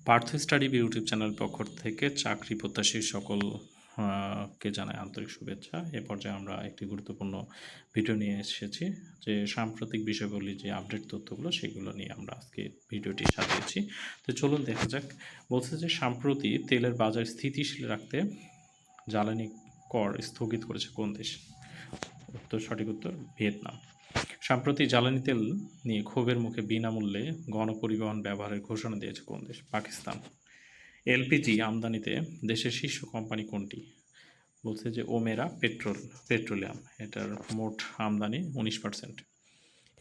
Partha study YouTube channel পক্ষ থেকে চাকরি প্রত্যাশী সকল কে জানাই আন্তরিক শুভেচ্ছা। এ পর্যায়ে আমরা একটি গুরুত্বপূর্ণ ভিডিও নিয়ে এসেছি, যে সাম্প্রতিক বিষয়গুলি যে আপডেট তথ্যগুলো সেগুলো নিয়ে আমরা আজকে ভিডিওটি সাজিয়েছি। তো চলুন দেখা যাক। বলছে যে সম্প্রতি তেলের বাজার স্থিতিশীল রাখতে জ্বালানি কর স্থগিত করেছে কোন দেশ? সঠিক উত্তর ভিয়েতনাম। সম্প্রতি জ্বালানি তেল নিয়ে ক্ষোভের মুখে বিনামূল্যে গণপরিবহন ব্যবহারের ঘোষণা দিয়েছে কোন দেশ? পাকিস্তান। এলপিজি আমদানিতে দেশের শীর্ষ কোম্পানি কোনটি? বলছে যে ওমেরা পেট্রোলিয়াম, এটার মোট আমদানি 19%।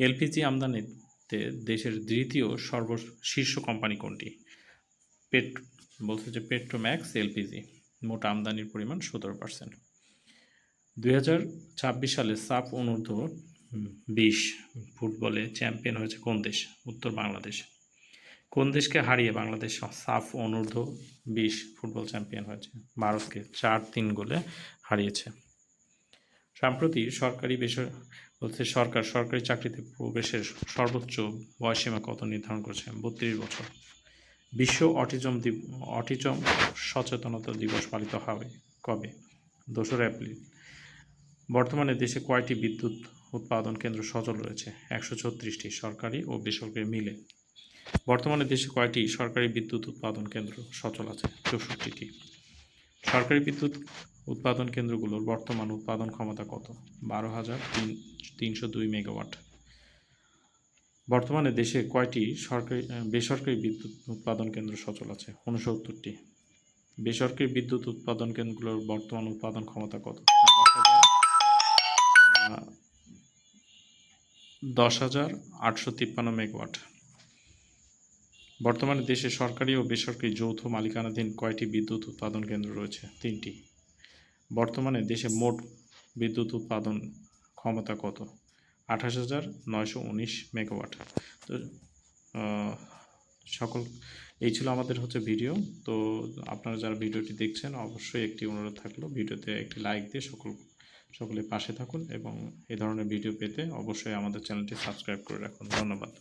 এলপিজি আমদানিতে দেশের দ্বিতীয় শীর্ষ কোম্পানি কোনটি? বলছে যে পেট্রোম্যাক্স এলপিজি, মোট আমদানির পরিমাণ 17%। 2026 সালে সাফ অনূর্ধ্ব 20 ফুটবলে চ্যাম্পিয়ন হয়েছে কোন দেশ? উত্তর বাংলাদেশ। কোন দেশকে হারিয়ে বাংলাদেশ সাফ অনূর্ধ্ব 20 ফুটবল চ্যাম্পিয়ন হয়েছে? ভারতকে 4-3 গোলে হারিয়েছে। সম্প্রতি সরকারি চাকরিতে প্রবেশের সর্বোচ্চ বয়সসীমা কত নির্ধারণ করেছে? 32 বছর। বিশ্ব অটিজম সচেতনতা দিবস পালিত হবে কবে? 2 এপ্রিল। বর্তমানে দেশে কয়টি বিদ্যুৎ উৎপাদন কেন্দ্র সচল রয়েছে? 136টি, সরকারি ও বেসরকারি মিলে। বর্তমানে দেশে কয়টি সরকারি বিদ্যুৎ উৎপাদন কেন্দ্র সচল আছে? 64টি। সরকারি বিদ্যুৎ উৎপাদন কেন্দ্রগুলোর বর্তমান উৎপাদন ক্ষমতা কত? 12,302 মেগাওয়াট। বর্তমানে দেশে কয়টি বেসরকারি বিদ্যুৎ উৎপাদন কেন্দ্র সচল আছে? 69টি। বেসরকারি বিদ্যুৎ উৎপাদন কেন্দ্রগুলোর বর্তমান উৎপাদন ক্ষমতা কত? 10,853 মেগাওয়াট। বর্তমানে দেশে সরকারি ও বেসরকারি যৌথ মালিকানাধীন কয়টি বিদ্যুৎ উৎপাদন কেন্দ্র রয়েছে? 3টি। বর্তমানে দেশে মোট বিদ্যুৎ উৎপাদন ক্ষমতা কত? 28,919 মেগাওয়াট। তো এই ছিল আমাদের ভিডিও। তো আপনারা যারা ভিডিওটি দেখছেন, অবশ্যই একটি অনুরোধ থাকলো, ভিডিওতে একটি লাইক দিয়ে সকলে পাশে থাকুন এবং এই ধরনের ভিডিও পেতে অবশ্যই আমাদের চ্যানেলটি সাবস্ক্রাইব করে রাখুন। ধন্যবাদ।